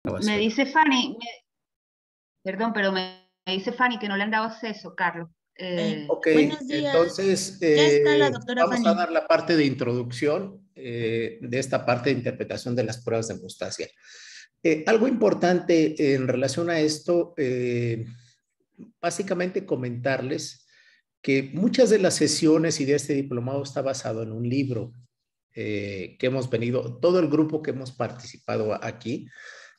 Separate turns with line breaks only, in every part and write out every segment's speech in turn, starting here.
Me
Grabación.
dice Fanny, perdón, pero me dice Fanny que no le han dado acceso, Carlos.
Ok,
Buenos días,
entonces
ya está la doctora
vamos a
Fanny.
dar la parte de introducción de esta parte de interpretación de las pruebas de hemostasia. Algo importante en relación a esto, básicamente comentarles que muchas de las sesiones y de este diplomado está basado en un libro que hemos venido, todo el grupo que hemos participado aquí,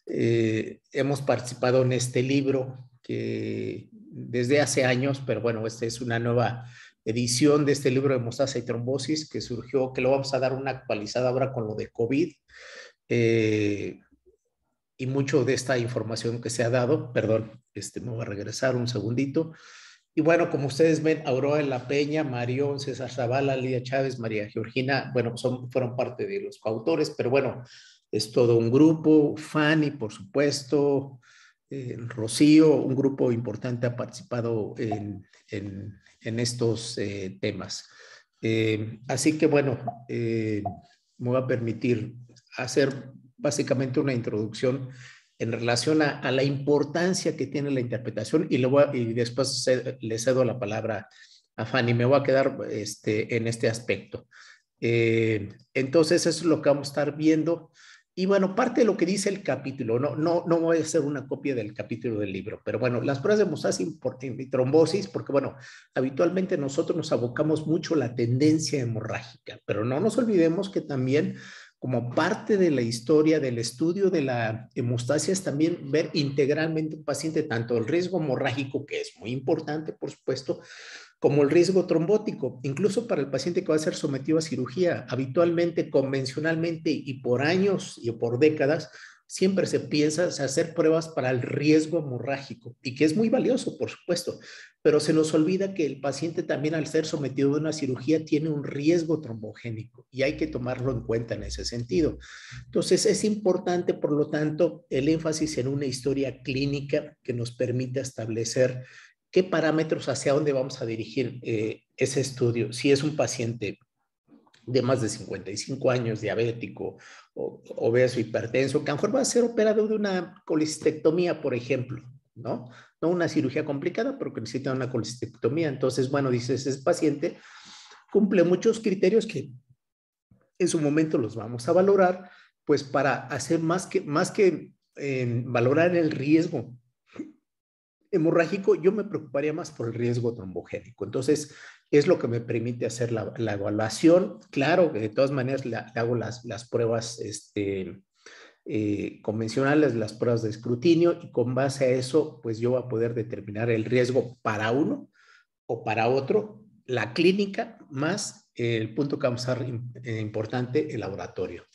hemos participado en este libro que desde hace años, pero bueno, esta es una nueva edición de este libro de hemostasia y trombosis que surgió, que lo vamos a dar una actualizada ahora con lo de COVID. Eh, y mucho de esta información que se ha dado, perdón, me voy a regresar un segundito. Y bueno, como ustedes ven, Aurora de la Peña, Marión, César Zavala, Lidia Chávez, María Georgina, bueno, fueron parte de los coautores, pero bueno, es todo un grupo. Fanny, por supuesto, Rocío, un grupo importante ha participado en estos temas. Así que bueno, me voy a permitir hacer básicamente una introducción en relación a la importancia que tiene la interpretación y después le cedo la palabra a Fanny. Me voy a quedar en este aspecto. Entonces, eso es lo que vamos a estar viendo. Y bueno, parte de lo que dice el capítulo, no voy a hacer una copia del capítulo del libro, pero bueno, las pruebas de hemostasia y trombosis, porque bueno, habitualmente nosotros nos abocamos mucho a la tendencia hemorrágica, pero no nos olvidemos que también como parte de la historia del estudio de la hemostasia es también ver integralmente un paciente, tanto el riesgo hemorrágico, que es muy importante, por supuesto, como el riesgo trombótico, incluso para el paciente que va a ser sometido a cirugía. Habitualmente, convencionalmente y por años y por décadas, siempre se piensa hacer pruebas para el riesgo hemorrágico y que es muy valioso, por supuesto, pero se nos olvida que el paciente también al ser sometido a una cirugía tiene un riesgo trombogénico y hay que tomarlo en cuenta en ese sentido. Entonces es importante, por lo tanto, el énfasis en una historia clínica que nos permita establecer qué parámetros hacia dónde vamos a dirigir ese estudio. Si es un paciente de más de 55 años, diabético, obeso, hipertenso, que a lo mejor va a ser operado de una colecistectomía, por ejemplo, ¿no? No una cirugía complicada, pero que necesita una colecistectomía. Entonces, bueno, dices, ese paciente cumple muchos criterios que en su momento los vamos a valorar, pues para hacer más que valorar el riesgo hemorrágico, yo me preocuparía más por el riesgo trombogénico. Entonces, es lo que me permite hacer la evaluación. Claro que de todas maneras le hago las pruebas convencionales, las pruebas de escrutinio, y con base a eso, pues yo voy a poder determinar el riesgo para uno o para otro, la clínica más el punto que vamos a dar importante, el laboratorio.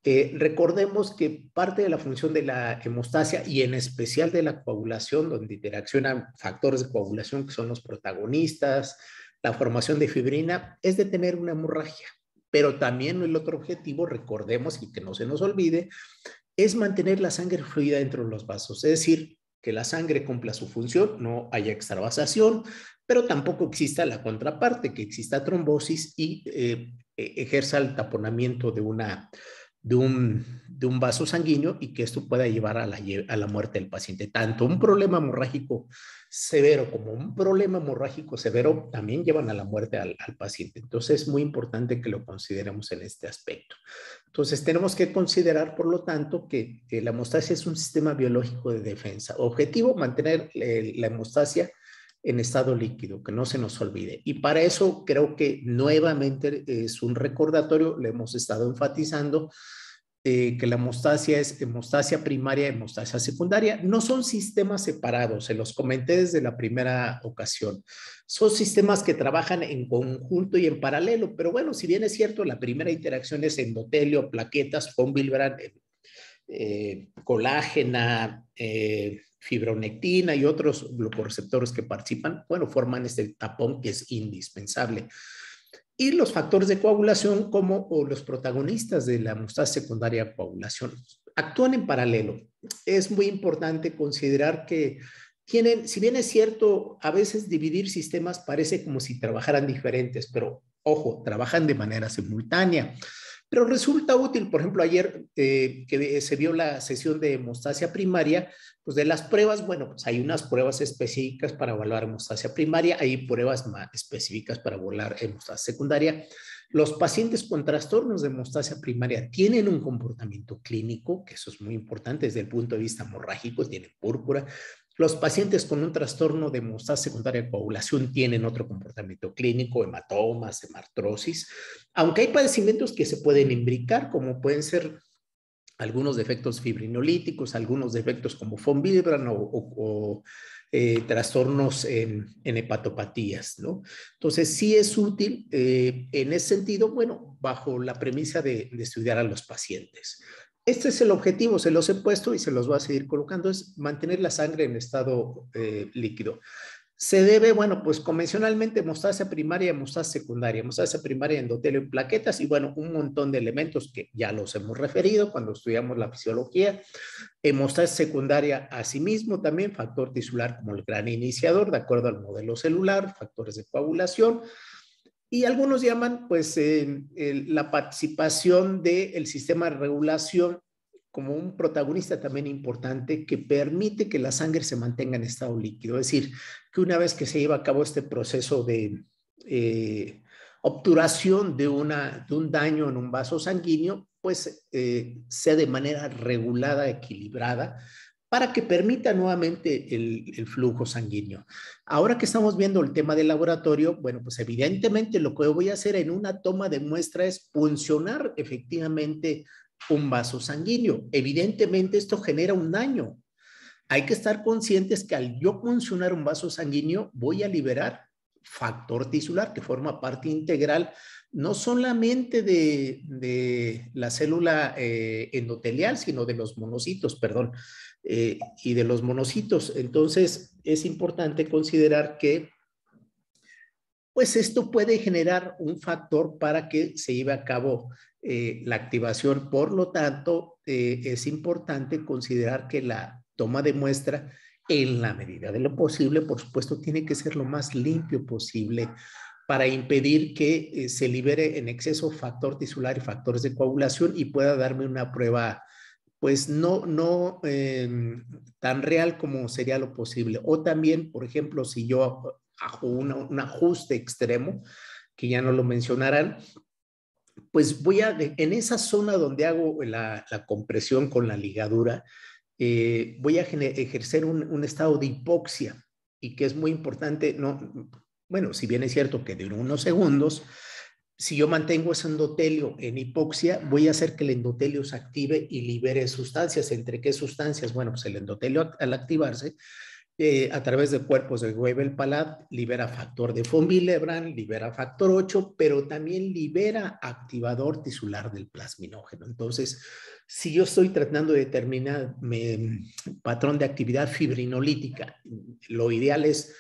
Recordemos que parte de la función de la hemostasia y en especial de la coagulación, donde interaccionan factores de coagulación que son los protagonistas, la formación de fibrina, es detener una hemorragia. Pero también el otro objetivo, recordemos y que no se nos olvide, es mantener la sangre fluida dentro de los vasos, es decir, que la sangre cumpla su función, no haya extravasación, pero tampoco exista la contraparte, que exista trombosis y ejerza el taponamiento de un vaso sanguíneo y que esto pueda llevar a la muerte del paciente. Tanto un problema hemorrágico severo como un problema hemorrágico severo también llevan a la muerte al paciente. Entonces es muy importante que lo consideremos en este aspecto. Entonces tenemos que considerar, por lo tanto, que la hemostasia es un sistema biológico de defensa. Objetivo, mantener la hemostasia en estado líquido, que no se nos olvide. Y para eso creo que nuevamente es un recordatorio, le hemos estado enfatizando que la hemostasia es hemostasia primaria, hemostasia secundaria. No son sistemas separados, se los comenté desde la primera ocasión. Son sistemas que trabajan en conjunto y en paralelo, pero bueno, si bien es cierto, la primera interacción es endotelio, plaquetas, von Willebrand, colágena, fibronectina y otros glucoreceptores que participan, bueno, forman este tapón que es indispensable. Y los factores de coagulación como los protagonistas de la hemostasia secundaria de coagulación actúan en paralelo. Es muy importante considerar que tienen, si bien es cierto, a veces dividir sistemas parece como si trabajaran diferentes, pero ojo, trabajan de manera simultánea. pero resulta útil. Por ejemplo, ayer que se vio la sesión de hemostasia primaria, pues de las pruebas, bueno, pues hay unas pruebas específicas para evaluar hemostasia primaria, hay pruebas más específicas para evaluar hemostasia secundaria. Los pacientes con trastornos de hemostasia primaria tienen un comportamiento clínico, que eso es muy importante desde el punto de vista hemorrágico, tienen púrpura. Los pacientes con un trastorno de hemostasia secundaria de coagulación tienen otro comportamiento clínico, hematomas, hemartrosis, aunque hay padecimientos que se pueden imbricar, como pueden ser algunos defectos fibrinolíticos, algunos defectos como von Willebrand o trastornos en hepatopatías, ¿no? Entonces, sí es útil en ese sentido, bueno, bajo la premisa de estudiar a los pacientes. Este es el objetivo, se los he puesto y se los voy a seguir colocando, es mantener la sangre en estado líquido. Se debe, bueno, pues convencionalmente hemostasia primaria y hemostasia secundaria. Hemostasia primaria, endotelio en plaquetas y, bueno, un montón de elementos que ya los hemos referido cuando estudiamos la fisiología. Hemostasia secundaria, asimismo, también factor tisular como el gran iniciador, de acuerdo al modelo celular, factores de coagulación. Y algunos llaman, pues, la participación del sistema de regulación como un protagonista también importante que permite que la sangre se mantenga en estado líquido. Es decir, que una vez que se lleva a cabo este proceso de obturación de un daño en un vaso sanguíneo, pues sea de manera regulada, equilibrada, para que permita nuevamente el flujo sanguíneo. Ahora que estamos viendo el tema del laboratorio, bueno, pues evidentemente lo que voy a hacer en una toma de muestra es puncionar efectivamente un vaso sanguíneo. Evidentemente esto genera un daño. Hay que estar conscientes que al yo puncionar un vaso sanguíneo voy a liberar factor tisular que forma parte integral no solamente de la célula endotelial, sino de los monocitos, perdón, y de los monocitos. Entonces es importante considerar que pues esto puede generar un factor para que se lleve a cabo la activación. Por lo tanto, es importante considerar que la toma de muestra, en la medida de lo posible, por supuesto, tiene que ser lo más limpio posible para impedir que se libere en exceso factor tisular y factores de coagulación y pueda darme una prueba pues no tan real como sería lo posible. O también, por ejemplo, si yo hago un ajuste extremo, que ya no lo mencionarán, pues voy a, en esa zona donde hago la compresión con la ligadura, voy a ejercer un estado de hipoxia y que es muy importante, no, bueno, si bien es cierto que de unos segundos, si yo mantengo ese endotelio en hipoxia, voy a hacer que el endotelio se active y libere sustancias. ¿Entre qué sustancias? Bueno, pues el endotelio al activarse a través de cuerpos de Weibel-Palade libera factor de von Willebrand, libera factor 8, pero también libera activador tisular del plasminógeno. Entonces, si yo estoy tratando de determinar patrón de actividad fibrinolítica, lo ideal es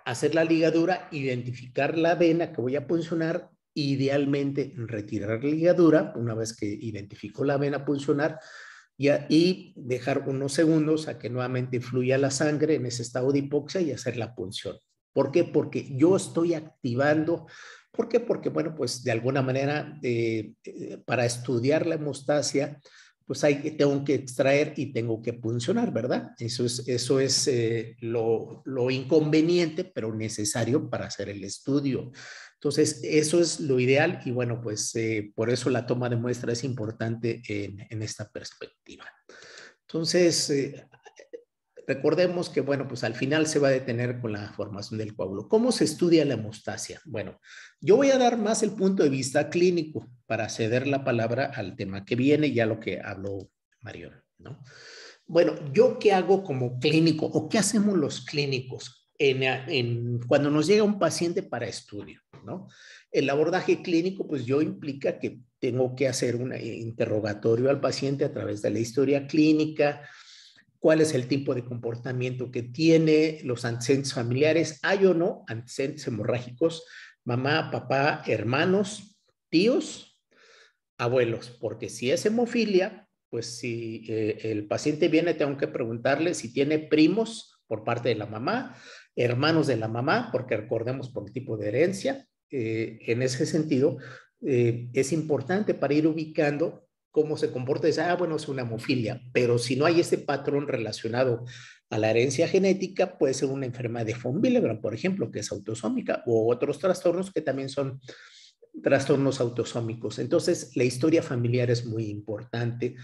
hacer la ligadura, identificar la vena que voy a puncionar, idealmente retirar la ligadura, una vez que identifico la vena puncionar, y dejar unos segundos a que nuevamente fluya la sangre en ese estado de hipoxia y hacer la punción. ¿Por qué? Porque yo estoy activando. ¿Por qué? Porque, bueno, pues de alguna manera, para estudiar la hemostasia, pues tengo que extraer y tengo que puncionar, ¿verdad? Eso es lo inconveniente, pero necesario para hacer el estudio. Entonces, eso es lo ideal y bueno, pues por eso la toma de muestra es importante en esta perspectiva. Entonces, recordemos que, bueno, pues al final se va a detener con la formación del coágulo. ¿Cómo se estudia la hemostasia? Bueno, yo voy a dar más el punto de vista clínico para ceder la palabra al tema que viene, ya lo que habló Marión, ¿no? Bueno, ¿yo qué hago como clínico o qué hacemos los clínicos cuando nos llega un paciente para estudio, ¿no? El abordaje clínico, pues yo implica que tengo que hacer un interrogatorio al paciente a través de la historia clínica, cuál es el tipo de comportamiento que tiene, los antecedentes familiares, hay o no antecedentes hemorrágicos, mamá, papá, hermanos, tíos, abuelos, porque si es hemofilia, pues si el paciente viene, tengo que preguntarle si tiene primos por parte de la mamá, hermanos de la mamá, porque recordemos por el tipo de herencia, en ese sentido, es importante para ir ubicando cómo se comporta. Dice, bueno, es una hemofilia, pero si no hay ese patrón relacionado a la herencia genética, puede ser una enfermedad de von Willebrand, por ejemplo, que es autosómica, o otros trastornos que también son trastornos autosómicos. Entonces, la historia familiar es muy importante,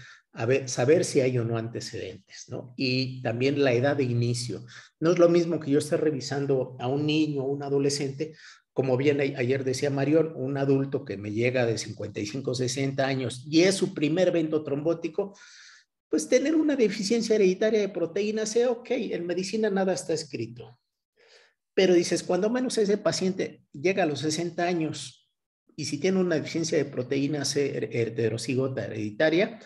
saber si hay o no antecedentes, ¿no? Y también la edad de inicio. No es lo mismo que yo esté revisando a un niño o un adolescente, como bien ayer decía Marión, un adulto que me llega de 55, 60 años y es su primer evento trombótico, pues tener una deficiencia hereditaria de proteína C, ok, en medicina nada está escrito. Pero dices, cuando menos ese paciente llega a los 60 años y si tiene una deficiencia de proteína C heterocigota hereditaria,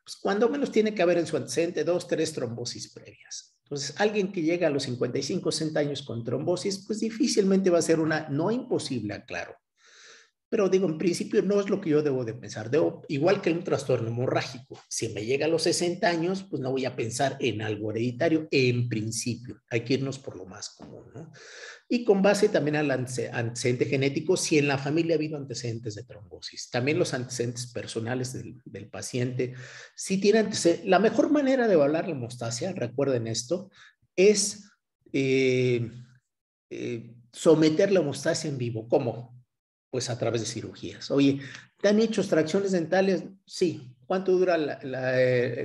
pues cuando menos tiene que haber en su antecedente 2, 3 trombosis previas. Entonces, alguien que llega a los 55, 60 años con trombosis, pues difícilmente va a ser una, no imposible, aclaro. Pero digo, en principio no es lo que yo debo de pensar. Igual que un trastorno hemorrágico, si me llega a los 60 años, pues no voy a pensar en algo hereditario en principio. Hay que irnos por lo más común, ¿no? Y con base también al antecedente genético, si en la familia ha habido antecedentes de trombosis. También los antecedentes personales del paciente. Si tiene antecedentes, la mejor manera de evaluar la hemostasia, recuerden esto, es someter la hemostasia en vivo. ¿Cómo? Pues a través de cirugías. Oye, ¿te han hecho extracciones dentales? Sí. ¿Cuánto dura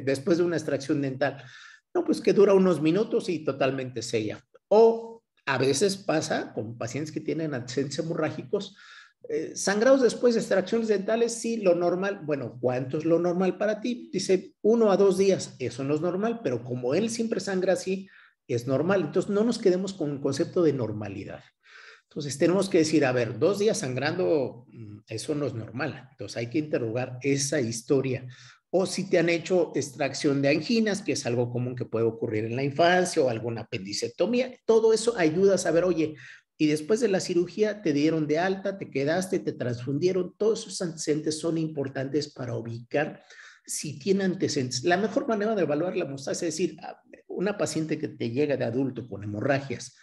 después de una extracción dental? No, pues que dura unos minutos y totalmente sella. O a veces pasa con pacientes que tienen antecedentes hemorrágicos, sangrados después de extracciones dentales, sí, lo normal. Bueno, ¿cuánto es lo normal para ti? Dice 1 a 2 días. Eso no es normal, pero como él siempre sangra así, es normal. Entonces, no nos quedemos con un concepto de normalidad. Entonces tenemos que decir, a ver, 2 días sangrando, eso no es normal. Entonces hay que interrogar esa historia. O si te han hecho extracción de anginas, que es algo común que puede ocurrir en la infancia, o alguna apendicectomía, todo eso ayuda a saber, oye, y después de la cirugía te dieron de alta, te quedaste, te transfundieron, todos esos antecedentes son importantes para ubicar si tiene antecedentes. La mejor manera de evaluar la hemostasia es decir, una paciente que te llega de adulto con hemorragias,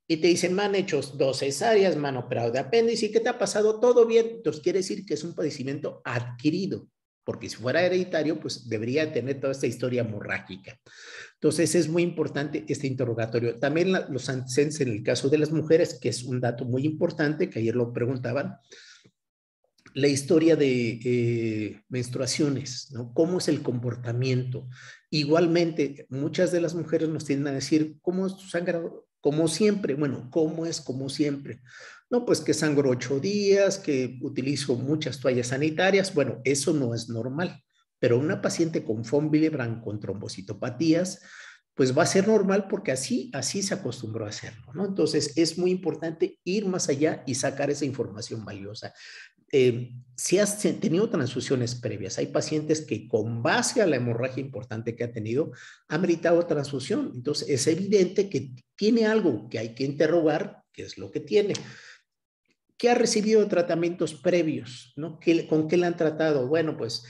y te dicen, me han hecho 2 cesáreas, me han operado de apéndice, ¿qué te ha pasado? Todo bien. Entonces quiere decir que es un padecimiento adquirido, porque si fuera hereditario, pues debería tener toda esta historia hemorrágica. Entonces es muy importante este interrogatorio. También los antecedentes en el caso de las mujeres, que es un dato muy importante, que ayer lo preguntaban, la historia de menstruaciones, ¿no? ¿Cómo es el comportamiento? Igualmente, muchas de las mujeres nos tienden a decir, ¿cómo es tu sangrado? Como siempre. Bueno, ¿cómo es como siempre? No, pues que sangro 8 días, que utilizo muchas toallas sanitarias. Bueno, eso no es normal. Pero una paciente con von Willebrand con trombocitopatías, pues va a ser normal porque así se acostumbró a hacerlo, ¿no? Entonces es muy importante ir más allá y sacar esa información valiosa. Si has tenido transfusiones previas, hay pacientes que con base a la hemorragia importante que ha tenido, han meritado transfusión. Entonces es evidente que tiene algo que hay que interrogar, qué es lo que tiene. ¿Qué ha recibido tratamientos previos? ¿No? ¿Con qué le han tratado? Bueno, pues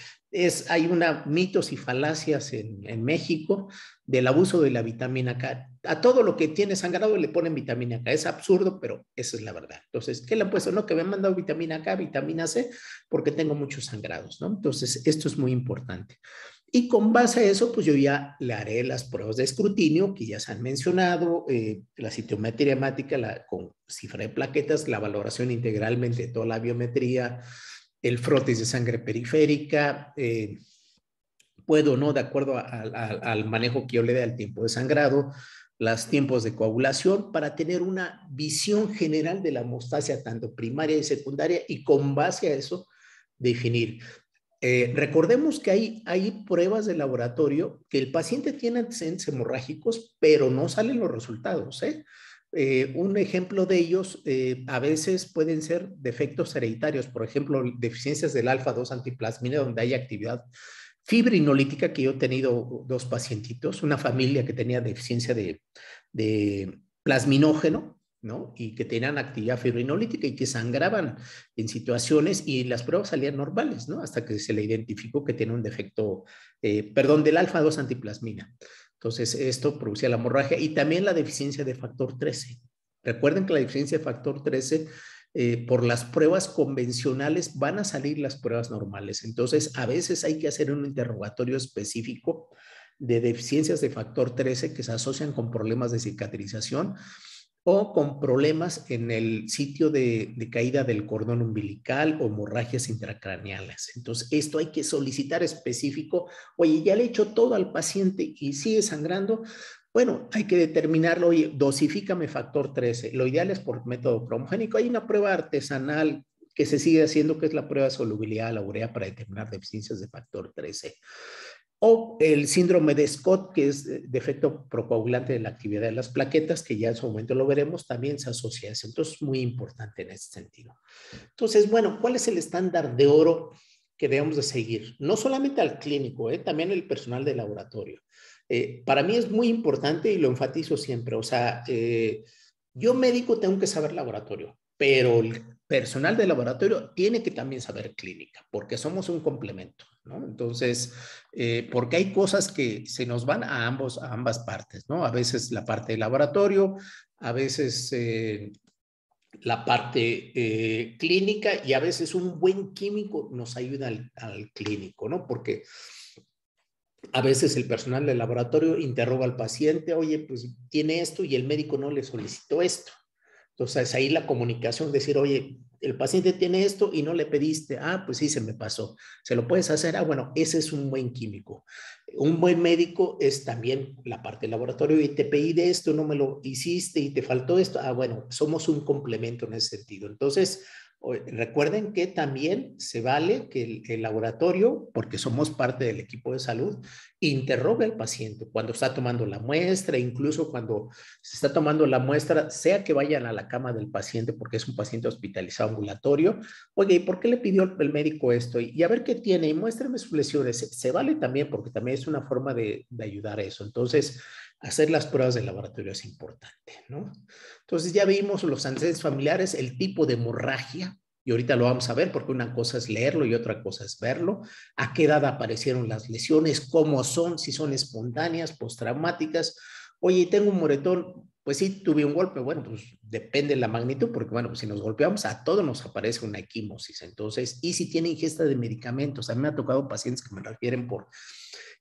hay mitos y falacias en México del abuso de la vitamina K. A todo lo que tiene sangrado le ponen vitamina K. Es absurdo, pero esa es la verdad. Entonces, ¿qué le han puesto? No, que me han mandado vitamina K, vitamina C, porque tengo muchos sangrados, ¿no? Entonces, esto es muy importante. Y con base a eso, pues yo ya le haré las pruebas de escrutinio que ya se han mencionado, la citometría hemática con cifra de plaquetas, la valoración integralmente de toda la biometría, el frotis de sangre periférica, puedo, ¿no? De acuerdo al manejo que yo le dé al tiempo de sangrado, los tiempos de coagulación, para tener una visión general de la hemostasia, tanto primaria y secundaria, y con base a eso definir. Recordemos que hay pruebas de laboratorio que el paciente tiene antecedentes hemorrágicos, pero no salen los resultados, ¿eh? Un ejemplo de ellos a veces pueden ser defectos hereditarios, por ejemplo, deficiencias del alfa-2 antiplasmina, donde hay actividad fibrinolítica, que yo he tenido 2 pacientitos, una familia que tenía deficiencia de plasminógeno, ¿no? Y que tenían actividad fibrinolítica y que sangraban en situaciones y las pruebas salían normales, ¿no? Hasta que se le identificó que tiene un defecto, del alfa-2 antiplasmina. Entonces, esto producía la hemorragia y también la deficiencia de factor 13. Recuerden que la deficiencia de factor 13 por las pruebas convencionales van a salir las pruebas normales. Entonces, a veces hay que hacer un interrogatorio específico de deficiencias de factor 13 que se asocian con problemas de cicatrización o con problemas en el sitio de caída del cordón umbilical o hemorragias intracraneales. Entonces, esto hay que solicitar específico. Oye, ya le he hecho todo al paciente y sigue sangrando. Bueno, hay que determinarlo. Oye, dosifícame factor 13. Lo ideal es por método cromogénico. Hay una prueba artesanal que se sigue haciendo, que es la prueba de solubilidad a la urea para determinar deficiencias de factor 13. O el síndrome de Scott, que es defecto procoagulante de la actividad de las plaquetas, que ya en su momento lo veremos, también se asocia a eso. Entonces, es muy importante en ese sentido. Entonces, bueno, ¿cuál es el estándar de oro que debemos de seguir? No solamente al clínico, también el personal de laboratorio. Para mí es muy importante y lo enfatizo siempre. O sea, yo médico tengo que saber laboratorio, pero el personal de laboratorio tiene que también saber clínica, porque somos un complemento, ¿no? Entonces, porque hay cosas que se nos van a ambas partes, ¿no? A veces la parte de laboratorio, a veces la parte clínica y a veces un buen químico nos ayuda al clínico, ¿no? Porque a veces el personal del laboratorio interroga al paciente, oye, pues tiene esto y el médico no le solicitó esto. Entonces ahí la comunicación, decir, oye, el paciente tiene esto y no le pediste, ah, pues sí, se me pasó. ¿Se lo puedes hacer? Ah, bueno, ese es un buen químico. Un buen médico es también la parte del laboratorio y te pedí de esto, no me lo hiciste y te faltó esto. Ah, bueno, somos un complemento en ese sentido. Entonces, recuerden que también se vale que el laboratorio, porque somos parte del equipo de salud, interroga al paciente cuando está tomando la muestra, incluso cuando se está tomando la muestra, sea que vayan a la cama del paciente porque es un paciente hospitalizado ambulatorio. Oye, ¿y por qué le pidió el médico esto? Y a ver qué tiene y muéstrame sus lesiones. Se vale también porque también es una forma de ayudar a eso. Entonces, hacer las pruebas de laboratorio es importante, ¿no? Entonces ya vimos los antecedentes familiares, el tipo de hemorragia, y ahorita lo vamos a ver porque una cosa es leerlo y otra cosa es verlo. ¿A qué edad aparecieron las lesiones? ¿Cómo son? Si son espontáneas, postraumáticas. Oye, tengo un moretón. Pues sí, tuve un golpe. Bueno, pues depende de la magnitud, porque bueno, pues si nos golpeamos, a todos nos aparece una equimosis. Entonces, y si tiene ingesta de medicamentos, a mí me ha tocado pacientes que me refieren por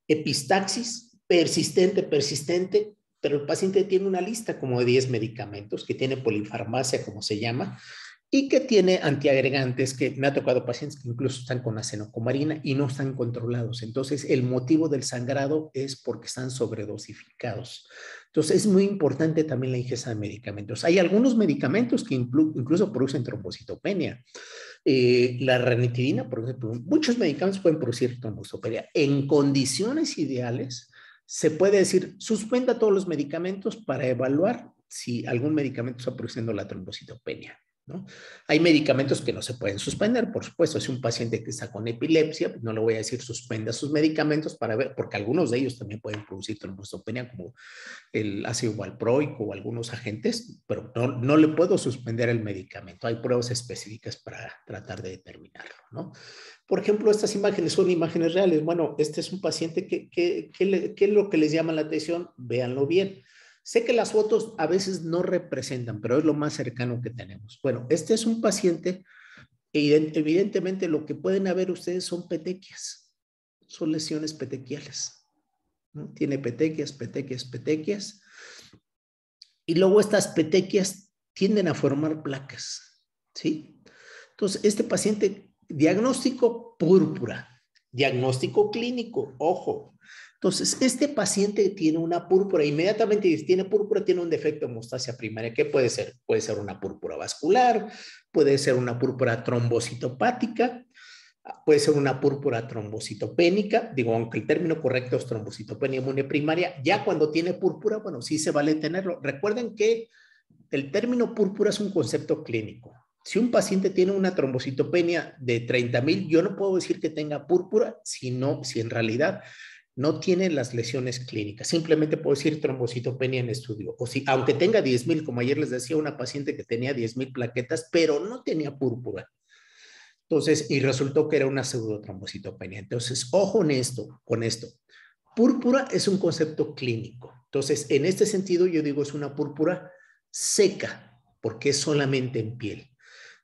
epistaxis persistente, pero el paciente tiene una lista como de 10 medicamentos, que tiene polifarmacia, como se llama, y que tiene antiagregantes, que me ha tocado pacientes que incluso están con acenocomarina y no están controlados. Entonces, el motivo del sangrado es porque están sobredosificados. Entonces, es muy importante también la ingesta de medicamentos. Hay algunos medicamentos que incluso producen trombocitopenia. La ranitidina, por ejemplo, muchos medicamentos pueden producir trombocitopenia. En condiciones ideales, se puede decir, suspenda todos los medicamentos para evaluar si algún medicamento está produciendo la trombocitopenia, ¿no? Hay medicamentos que no se pueden suspender, por supuesto. Si un paciente que está con epilepsia, pues no le voy a decir suspenda sus medicamentos para ver, porque algunos de ellos también pueden producir trombocitopenia, como el ácido valproico o algunos agentes, pero no le puedo suspender el medicamento. Hay pruebas específicas para tratar de determinarlo, ¿no? Por ejemplo, estas imágenes son imágenes reales. Bueno, este es un paciente ¿qué es lo que les llama la atención? Véanlo bien. Sé que las fotos a veces no representan, pero es lo más cercano que tenemos. Bueno, este es un paciente e evidentemente lo que pueden ver ustedes son petequias, son lesiones petequiales, ¿no? Tiene petequias, y luego estas petequias tienden a formar placas, ¿sí? Entonces, este paciente, diagnóstico púrpura, diagnóstico clínico, ojo. Entonces, este paciente tiene una púrpura, inmediatamente si tiene púrpura, tiene un defecto de hemostasia primaria. ¿Qué puede ser? Puede ser una púrpura vascular, puede ser una púrpura trombocitopática, puede ser una púrpura trombocitopénica, digo, aunque el término correcto es trombocitopenia inmune primaria, ya cuando tiene púrpura, bueno, sí se vale tenerlo. Recuerden que el término púrpura es un concepto clínico. Si un paciente tiene una trombocitopenia de 30,000, yo no puedo decir que tenga púrpura, si en realidad no tiene las lesiones clínicas. Simplemente puedo decir trombocitopenia en estudio. O si, aunque tenga 10,000, como ayer les decía, una paciente que tenía 10,000 plaquetas, pero no tenía púrpura. Entonces, y resultó que era una pseudotrombocitopenia. Entonces, ojo con esto. Púrpura es un concepto clínico. Entonces, en este sentido, yo digo es una púrpura seca, porque es solamente en piel.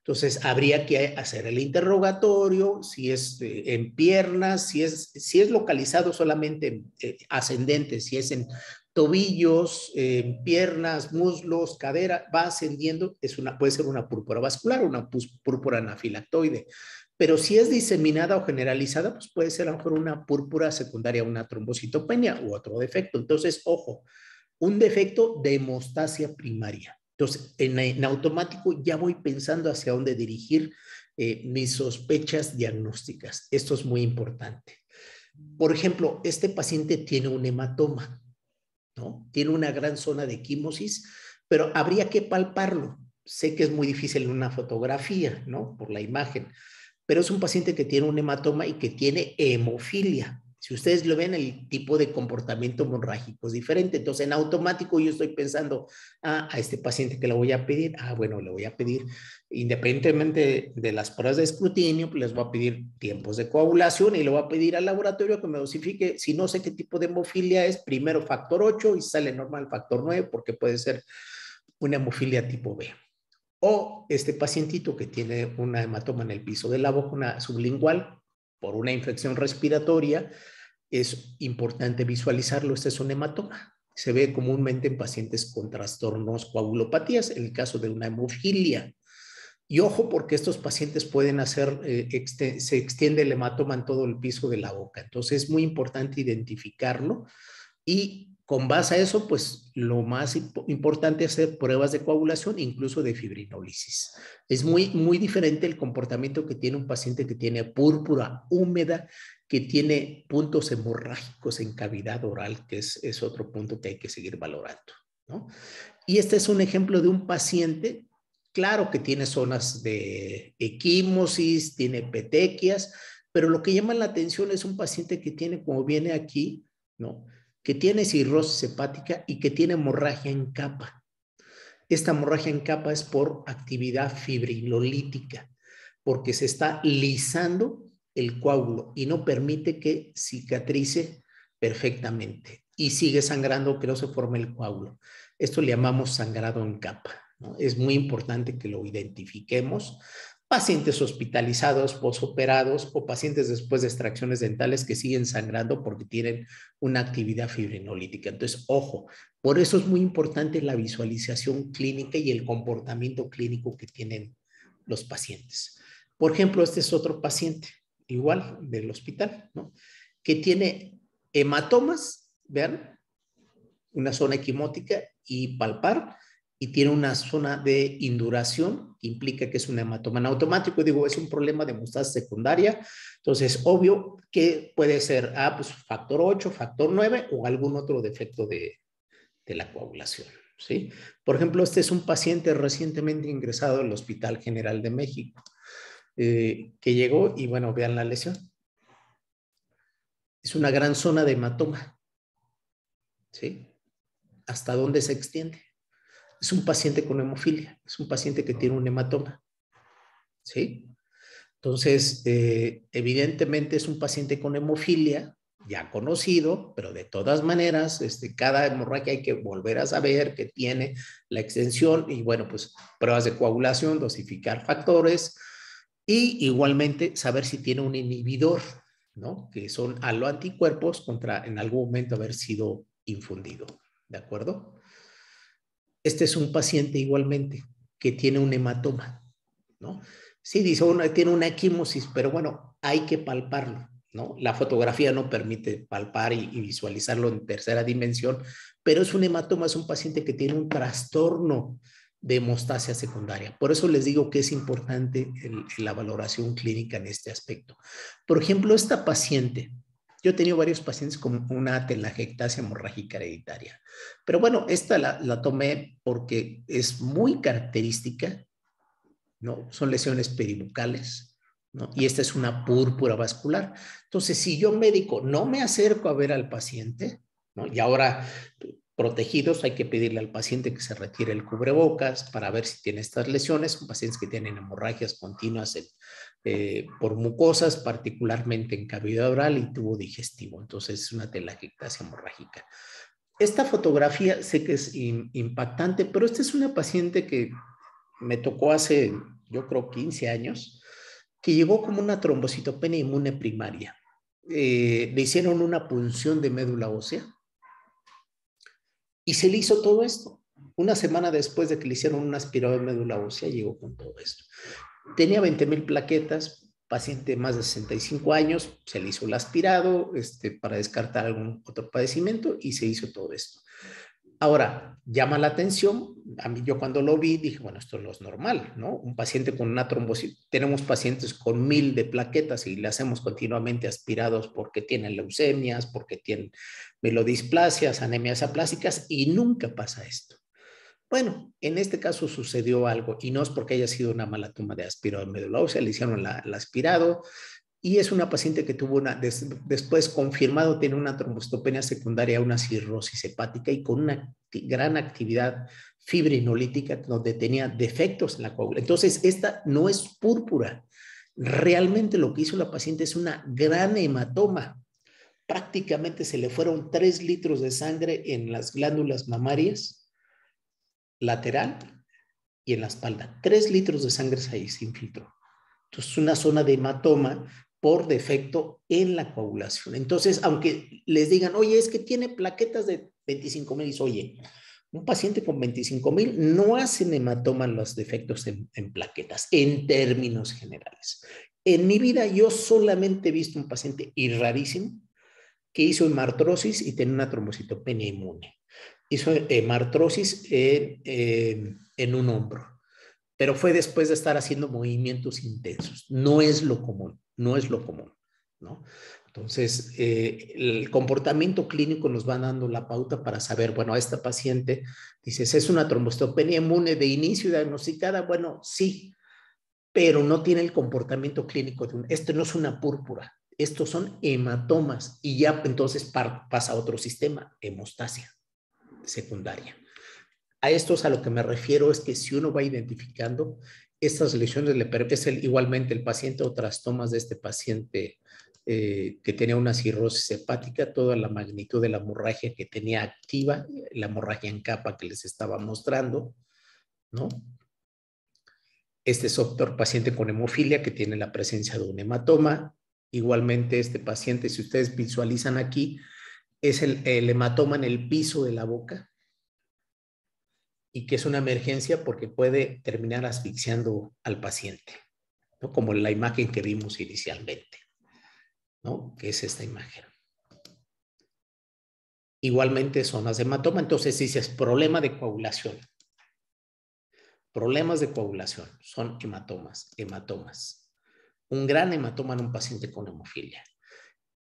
Entonces, habría que hacer el interrogatorio, si es en piernas, si es localizado solamente en ascendente, si es en tobillos, piernas, muslos, cadera, va ascendiendo, puede ser una púrpura vascular, una púrpura anafilactoide. Pero si es diseminada o generalizada, pues puede ser a lo mejor una púrpura secundaria, una trombocitopenia u otro defecto. Entonces, ojo, un defecto de hemostasia primaria. Entonces, en automático ya voy pensando hacia dónde dirigir mis sospechas diagnósticas. Esto es muy importante. Por ejemplo, este paciente tiene un hematoma, ¿no? Tiene una gran zona de quimosis, pero habría que palparlo. Sé que es muy difícil en una fotografía, ¿no? Por la imagen, pero es un paciente que tiene un hematoma y que tiene hemofilia. Si ustedes lo ven, el tipo de comportamiento hemorrágico es diferente. Entonces, en automático yo estoy pensando, a este paciente que le voy a pedir, bueno, le voy a pedir, independientemente de las pruebas de escrutinio, pues les voy a pedir tiempos de coagulación y le voy a pedir al laboratorio que me dosifique, si no sé qué tipo de hemofilia es, primero factor 8 y sale normal factor 9, porque puede ser una hemofilia tipo B. O este pacientito que tiene una hematoma en el piso de la boca, una sublingual, por una infección respiratoria, es importante visualizarlo. Este es un hematoma. Se ve comúnmente en pacientes con trastornos coagulopatías, en el caso de una hemofilia. Y ojo, porque estos pacientes pueden hacer, se extiende el hematoma en todo el piso de la boca. Entonces es muy importante identificarlo y con base a eso, pues lo más importante es hacer pruebas de coagulación, incluso de fibrinólisis. Es muy diferente el comportamiento que tiene un paciente que tiene púrpura húmeda, que tiene puntos hemorrágicos en cavidad oral, que es otro punto que hay que seguir valorando, ¿no? Y este es un ejemplo de un paciente, claro que tiene zonas de equimosis, tiene petequias, pero lo que llama la atención es un paciente que tiene, como viene aquí, ¿no? Que tiene cirrosis hepática y que tiene hemorragia en capa. Esta hemorragia en capa es por actividad fibrinolítica, porque se está lisando el coágulo y no permite que cicatrice perfectamente. Y sigue sangrando, que no se forme el coágulo. Esto le llamamos sangrado en capa, ¿no? Es muy importante que lo identifiquemos. Pacientes hospitalizados, posoperados o pacientes después de extracciones dentales que siguen sangrando porque tienen una actividad fibrinolítica. Entonces, ojo, por eso es muy importante la visualización clínica y el comportamiento clínico que tienen los pacientes. Por ejemplo, este es otro paciente, igual del hospital, ¿no? Que tiene hematomas, vean, una zona equimótica y palpar, y tiene una zona de induración que implica que es un hematoma en automático. Digo, es un problema de hemostasia secundaria. Entonces, obvio que puede ser pues factor 8, factor 9 o algún otro defecto de la coagulación, ¿sí? Por ejemplo, este es un paciente recientemente ingresado al Hospital General de México, que llegó y bueno, vean la lesión. Es una gran zona de hematoma, ¿sí? ¿Hasta dónde se extiende? Es un paciente con hemofilia, es un paciente que tiene un hematoma, ¿sí? Entonces, evidentemente es un paciente con hemofilia, ya conocido, pero de todas maneras, cada hemorragia hay que volver a saber que tiene la extensión y bueno, pues pruebas de coagulación, dosificar factores y igualmente saber si tiene un inhibidor, ¿no? Que son aloanticuerpos contra en algún momento haber sido infundido, ¿de acuerdo? Este es un paciente igualmente que tiene un hematoma, ¿no? Sí, dice uno, tiene una equimosis, pero bueno, hay que palparlo, ¿no? La fotografía no permite palpar y visualizarlo en tercera dimensión, pero es un hematoma, es un paciente que tiene un trastorno de hemostasia secundaria. Por eso les digo que es importante la valoración clínica en este aspecto. Por ejemplo, esta paciente, yo he tenido varios pacientes con una telangiectasia hemorrágica hereditaria, pero bueno, esta la tomé porque es muy característica, ¿no? Son lesiones peribucales, ¿no? Y esta es una púrpura vascular. Entonces, si yo médico no me acerco a ver al paciente, ¿no? Y ahora protegidos hay que pedirle al paciente que se retire el cubrebocas para ver si tiene estas lesiones. Son pacientes que tienen hemorragias continuas por mucosas, particularmente en cavidad oral y tubo digestivo. Entonces, es una telangiectasia hemorrágica. Esta fotografía sé que es impactante, pero esta es una paciente que me tocó hace, yo creo, 15 años, que llegó como una trombocitopenia inmune primaria. Le hicieron una punción de médula ósea y se le hizo todo esto. Una semana después de que le hicieron un aspirado de médula ósea, llegó con todo esto. Tenía 20,000 plaquetas, paciente de más de 65 años, se le hizo el aspirado para descartar algún otro padecimiento y se hizo todo esto. Ahora, llama la atención, a mí yo cuando lo vi dije, bueno, esto no es normal, ¿no? Un paciente con una trombosis, tenemos pacientes con 1,000 de plaquetas y le hacemos continuamente aspirados porque tienen leucemias, porque tienen mielodisplasias, anemias aplásicas y nunca pasa esto. Bueno, en este caso sucedió algo y no es porque haya sido una mala toma de aspirado de médula ósea, le hicieron el aspirado y es una paciente que tuvo después confirmado, tiene una trombocitopenia secundaria, una cirrosis hepática y con una gran actividad fibrinolítica donde tenía defectos en la coagulación. Entonces, esta no es púrpura. Realmente lo que hizo la paciente es una gran hematoma. Prácticamente se le fueron 3 litros de sangre en las glándulas mamarias lateral y en la espalda. 3 litros de sangre ahí se infiltró. Entonces, una zona de hematoma por defecto en la coagulación. Entonces, aunque les digan, oye, es que tiene plaquetas de 25,000, oye, un paciente con 25,000 no hacen hematoma los defectos en plaquetas, en términos generales. En mi vida yo solamente he visto un paciente, y rarísimo, que hizo hemartrosis y tenía una trombocitopenia inmune. Hizo hemartrosis en un hombro, pero fue después de estar haciendo movimientos intensos. No es lo común, no es lo común, ¿no? Entonces, el comportamiento clínico nos va dando la pauta para saber, bueno, a esta paciente, dices, ¿es una trombocitopenia inmune de inicio diagnosticada? Bueno, sí, pero no tiene el comportamiento clínico de esto no es una púrpura, estos son hematomas y ya entonces pasa a otro sistema, hemostasia secundaria. A esto es a lo que me refiero, es que si uno va identificando estas lesiones, igualmente el paciente o trastomas de este paciente que tenía una cirrosis hepática, toda la magnitud de la hemorragia que tenía activa, la hemorragia en capa que les estaba mostrando, ¿no? Este es otro paciente con hemofilia que tiene la presencia de un hematoma. Igualmente este paciente, si ustedes visualizan aquí, es el hematoma en el piso de la boca y que es una emergencia porque puede terminar asfixiando al paciente, ¿no? Como la imagen que vimos inicialmente, ¿no? Que es esta imagen. Igualmente zonas de hematoma, entonces dices problema de coagulación. Problemas de coagulación son hematomas. Un gran hematoma en un paciente con hemofilia.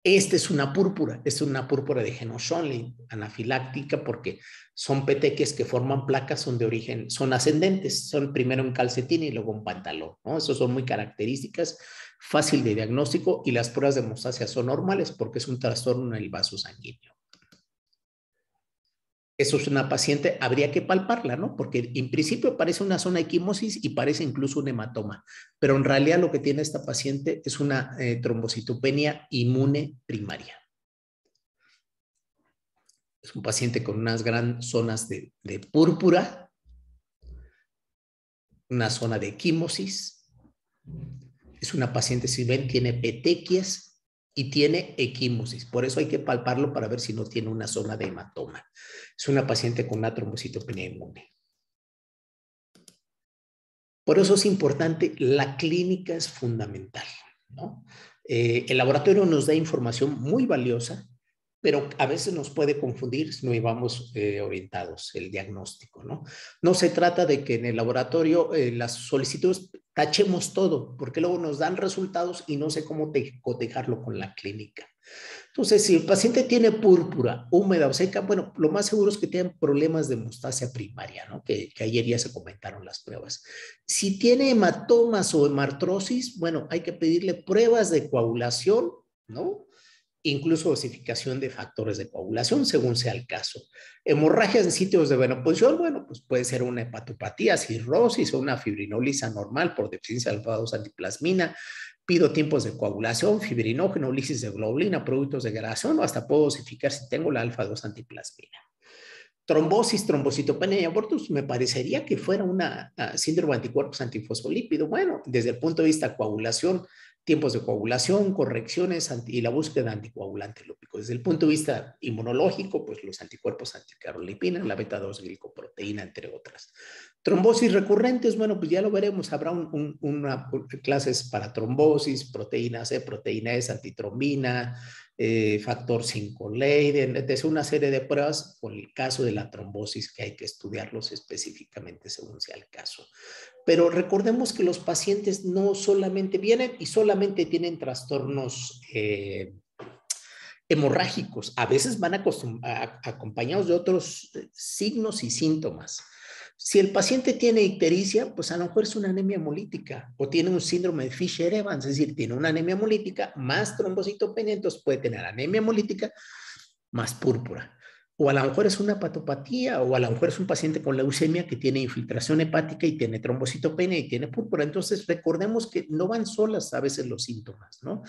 Esta es una púrpura de Jenosch-Schönlein, anafiláctica, porque son petequias que forman placas, son de origen, son ascendentes, son primero en calcetín y luego en pantalón, ¿no? Esas son muy características, fácil de diagnóstico y las pruebas de hemostasia son normales porque es un trastorno en el vaso sanguíneo. Eso es una paciente, habría que palparla, ¿no? Porque en principio parece una zona de equimosis y parece incluso un hematoma, pero en realidad lo que tiene esta paciente es una trombocitopenia inmune primaria. Es un paciente con unas grandes zonas de púrpura, una zona de equimosis. Es una paciente, si ven, tiene petequias y tiene equimosis. Por eso hay que palparlo para ver si no tiene una zona de hematoma. Es una paciente con una trombocitopenia inmune. Por eso es importante, la clínica es fundamental, ¿no? El laboratorio nos da información muy valiosa, pero a veces nos puede confundir si no íbamos orientados el diagnóstico, ¿no? No se trata de que en el laboratorio las solicitudes tachemos todo, porque luego nos dan resultados y no sé cómo cotejarlo con la clínica. Entonces, si el paciente tiene púrpura, húmeda o seca, bueno, lo más seguro es que tengan problemas de hemostasia primaria, ¿no? Que ayer ya se comentaron las pruebas. Si tiene hematomas o hemartrosis, bueno, hay que pedirle pruebas de coagulación, ¿no? Incluso dosificación de factores de coagulación, según sea el caso. Hemorragias en sitios de venoposición, bueno, pues puede ser una hepatopatía, cirrosis o una fibrinólisis normal por deficiencia de alfa-2 antiplasmina. Pido tiempos de coagulación, fibrinógeno, lisis de globulina, productos de degradación o hasta puedo dosificar si tengo la alfa-2 antiplasmina. trombosis, trombocitopenia y abortos, me parecería que fuera una síndrome de anticuerpos antifosfolípido. Bueno, desde el punto de vista de coagulación, tiempos de coagulación, correcciones y la búsqueda de anticoagulante lúpico. Desde el punto de vista inmunológico, pues los anticuerpos anticarolipina, la beta-2 glicoproteína, entre otras. Trombosis recurrentes, bueno, pues ya lo veremos. Habrá clases para trombosis, proteína C, proteína S, antitrombina, factor 5 Leiden, es una serie de pruebas por el caso de la trombosis que hay que estudiarlos específicamente según sea el caso. Pero recordemos que los pacientes no solamente vienen y solamente tienen trastornos hemorrágicos, a veces van acompañados de otros signos y síntomas. Si el paciente tiene ictericia, pues a lo mejor es una anemia hemolítica o tiene un síndrome de Fisher-Evans, es decir, tiene una anemia hemolítica más trombocitopenia, entonces puede tener anemia hemolítica más púrpura. O a lo mejor es una hepatopatía, o a lo mejor es un paciente con leucemia que tiene infiltración hepática y tiene trombocitopenia y tiene púrpura. Entonces, recordemos que no van solas a veces los síntomas, ¿no?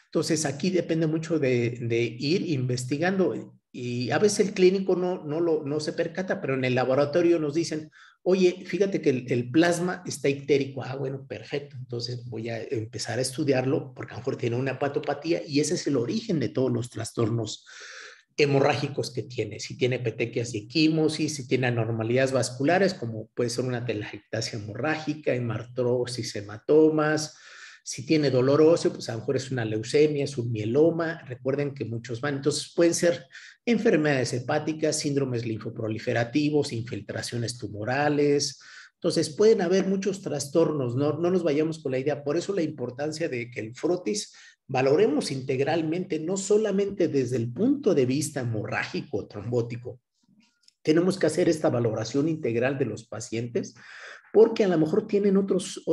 Entonces, aquí depende mucho de ir investigando y a veces el clínico no se percata, pero en el laboratorio nos dicen, oye, fíjate que el plasma está ictérico. Ah, bueno, perfecto. Entonces voy a empezar a estudiarlo porque a lo mejor tiene una hepatopatía y ese es el origen de todos los trastornos hemorrágicos que tiene. Si tiene petequias y equimosis, si tiene anormalidades vasculares, como puede ser una telangiectasia hemorrágica, hemartrosis, hematomas. Si tiene dolor óseo, pues a lo mejor es una leucemia, es un mieloma. Recuerden que muchos van. Entonces pueden ser enfermedades hepáticas, síndromes linfoproliferativos, infiltraciones tumorales. Entonces pueden haber muchos trastornos, no nos vayamos con la idea. Por eso la importancia de que el frotis valoremos integralmente, no solamente desde el punto de vista hemorrágico o trombótico. Tenemos que hacer esta valoración integral de los pacientes porque a lo mejor tienen otros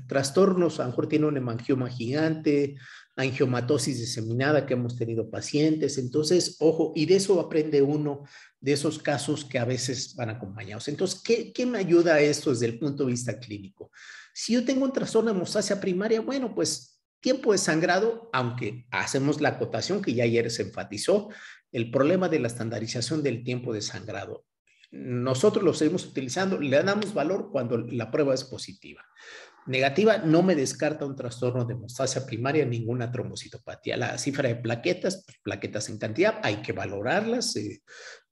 trastornos, a lo mejor tienen un hemangioma gigante, angiomatosis diseminada que hemos tenido pacientes. Entonces, ojo, y de eso aprende uno de esos casos que a veces van acompañados. Entonces, ¿qué me ayuda a esto desde el punto de vista clínico? Si yo tengo un trastorno de hemostasia primaria, bueno, pues tiempo de sangrado, aunque hacemos la acotación que ya ayer se enfatizó, el problema de la estandarización del tiempo de sangrado. Nosotros lo seguimos utilizando, le damos valor cuando la prueba es positiva. Negativa, no me descarta un trastorno de hemostasia primaria, ninguna trombocitopatía. La cifra de plaquetas, pues, plaquetas en cantidad, hay que valorarlas,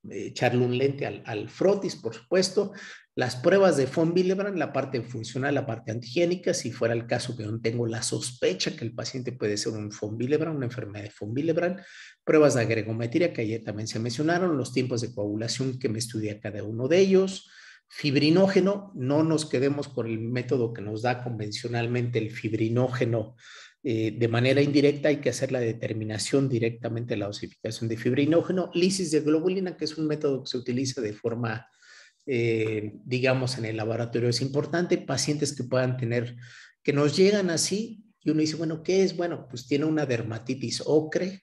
echarle un lente al frotis, por supuesto. Las pruebas de von Willebrand, la parte funcional, la parte antigénica, si fuera el caso que no tengo la sospecha que el paciente puede ser un von Willebrand, una enfermedad de von Willebrand. Pruebas de agregometría, que ayer también se mencionaron, los tiempos de coagulación que me estudia cada uno de ellos. Fibrinógeno, no nos quedemos con el método que nos da convencionalmente el fibrinógeno de manera indirecta, hay que hacer la determinación directamente de la dosificación de fibrinógeno. Lisis de globulina, que es un método que se utiliza de forma, digamos, en el laboratorio es importante. Pacientes que puedan tener, que nos llegan así, y uno dice, bueno, ¿qué es? Bueno, pues tiene una dermatitis ocre,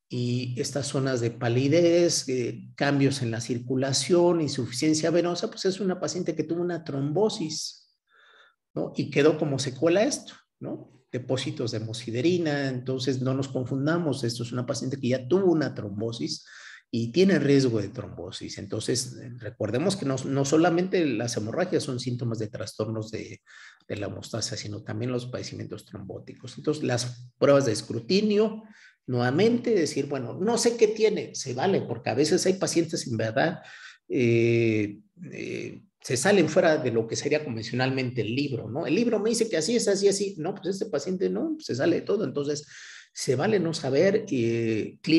y estas zonas de palidez, cambios en la circulación, insuficiencia venosa, pues es una paciente que tuvo una trombosis, ¿no? Y quedó como secuela esto, ¿no? Depósitos de hemosiderina, entonces no nos confundamos, esto es una paciente que ya tuvo una trombosis y tiene riesgo de trombosis. Entonces, recordemos que no solamente las hemorragias son síntomas de trastornos de la hemostasia, sino también los padecimientos trombóticos. Entonces, las pruebas de escrutinio, nuevamente decir, bueno, no sé qué tiene, se vale, porque a veces hay pacientes en verdad se salen fuera de lo que sería convencionalmente el libro, ¿no? El libro me dice que así es, así, así. No, pues este paciente no, se sale de todo. Entonces, se vale no saber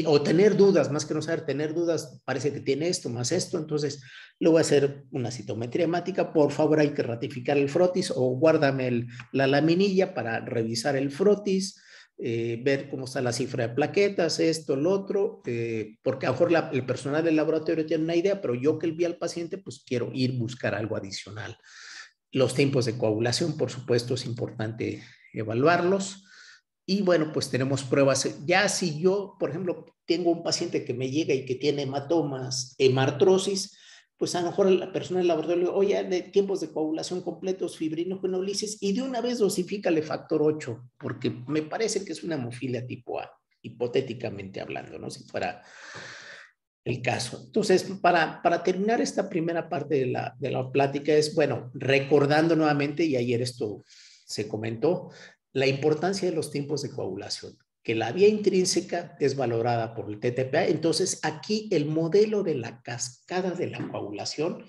o tener dudas, más que no saber, tener dudas, parece que tiene esto más esto, entonces le voy a hacer una citometría hemática, por favor hay que ratificar el frotis o guárdame la laminilla para revisar el frotis, ver cómo está la cifra de plaquetas, esto, lo otro, porque a lo mejor el personal del laboratorio tiene una idea, pero yo que vi al paciente, pues quiero ir a buscar algo adicional. Los tiempos de coagulación, por supuesto, es importante evaluarlos. Y bueno, pues tenemos pruebas. Ya si yo, por ejemplo, tengo un paciente que me llega y que tiene hematomas, hemartrosis, pues a lo mejor la persona del laboratorio, oye, de tiempos de coagulación completos, fibrinógeno, lisis, y de una vez dosifícale factor 8, porque me parece que es una hemofilia tipo A, hipotéticamente hablando, ¿no? Si fuera el caso. Entonces, para terminar esta primera parte de la plática es, bueno, recordando nuevamente, y ayer esto se comentó, la importancia de los tiempos de coagulación, que la vía intrínseca es valorada por el TTPA. Entonces, aquí el modelo de la cascada de la coagulación,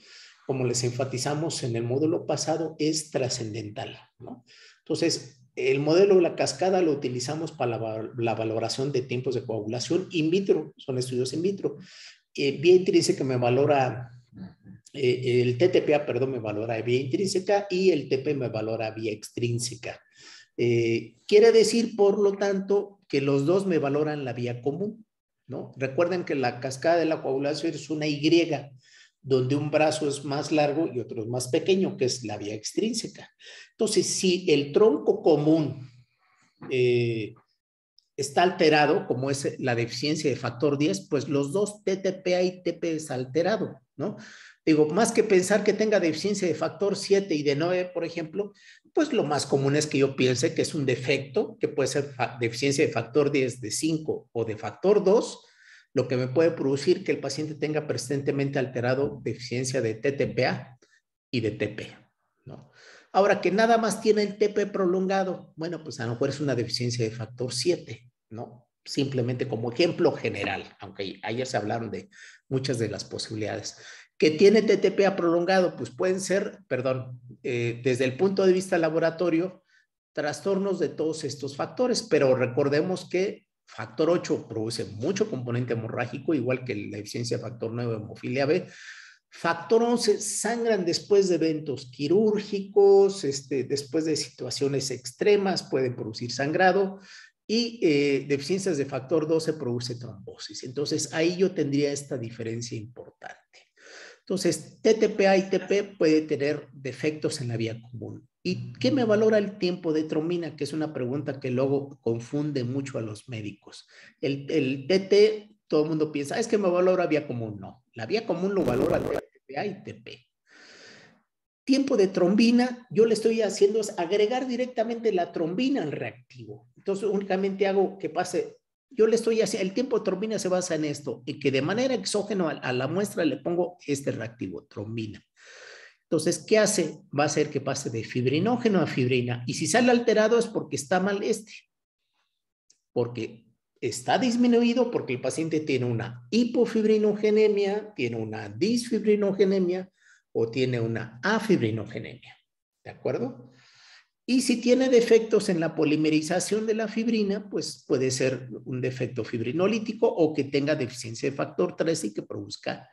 como les enfatizamos en el módulo pasado, es trascendental, ¿no? Entonces, el modelo de la cascada lo utilizamos para la valoración de tiempos de coagulación in vitro, son estudios in vitro. Vía intrínseca me valora, el TTPA, perdón, me valora vía intrínseca y el TP me valora vía extrínseca. Quiere decir, por lo tanto, que los dos me valoran la vía común, ¿no? Recuerden que la cascada de la coagulación es una Y, donde un brazo es más largo y otro es más pequeño, que es la vía extrínseca. Entonces, si el tronco común está alterado, como es la deficiencia de factor 10, pues los dos TTPA y TP es alterado, ¿no? Digo, más que pensar que tenga deficiencia de factor 7 y de 9, por ejemplo, pues lo más común es que yo piense que es un defecto, que puede ser deficiencia de factor 10 de 5 o de factor 2, lo que me puede producir que el paciente tenga persistentemente alterado deficiencia de TTPA y de TP, ¿no? Ahora, que nada más tiene el TP prolongado, bueno, pues a lo mejor es una deficiencia de factor 7, ¿no? Simplemente como ejemplo general, aunque ayer se hablaron de muchas de las posibilidades. ¿Que tiene TTPA prolongado? Pues pueden ser, perdón, desde el punto de vista laboratorio, trastornos de todos estos factores, pero recordemos que factor 8 produce mucho componente hemorrágico, igual que la deficiencia de factor 9 hemofilia B. Factor 11, sangran después de eventos quirúrgicos, después de situaciones extremas, pueden producir sangrado, y deficiencias de factor 12 produce trombosis. Entonces, ahí yo tendría esta diferencia importante. Entonces, TTPA y TP puede tener defectos en la vía común. ¿Y qué me valora el tiempo de trombina? Que es una pregunta que luego confunde mucho a los médicos. El TT, todo el mundo piensa, es que me valora vía común. No, la vía común lo valora TTPA y TP. Tiempo de trombina, yo le estoy haciendo es agregar directamente la trombina al reactivo. Entonces, únicamente hago que pase, yo le estoy haciendo, el tiempo de trombina se basa en esto, en que de manera exógena a la muestra le pongo este reactivo, trombina. Entonces, ¿qué hace? Va a hacer que pase de fibrinógeno a fibrina. Y si sale alterado es porque está mal porque está disminuido, porque el paciente tiene una hipofibrinogénemia, tiene una disfibrinogénemia o tiene una afibrinogénemia. ¿De acuerdo? Y si tiene defectos en la polimerización de la fibrina, pues puede ser un defecto fibrinolítico o que tenga deficiencia de factor 13 y que produzca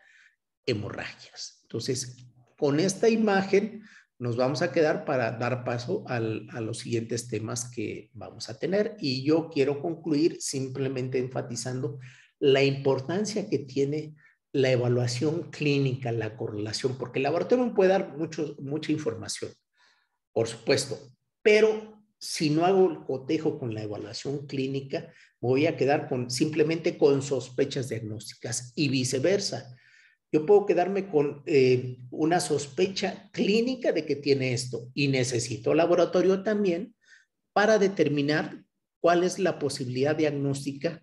hemorragias. Entonces, con esta imagen nos vamos a quedar para dar paso a los siguientes temas que vamos a tener. Y yo quiero concluir simplemente enfatizando la importancia que tiene la evaluación clínica, la correlación, porque el laboratorio me puede dar mucha información, por supuesto, pero si no hago el cotejo con la evaluación clínica, me voy a quedar simplemente con sospechas diagnósticas y viceversa. Yo puedo quedarme con una sospecha clínica de que tiene esto y necesito laboratorio también para determinar cuál es la posibilidad diagnóstica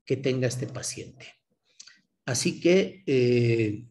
que tenga este paciente. Así que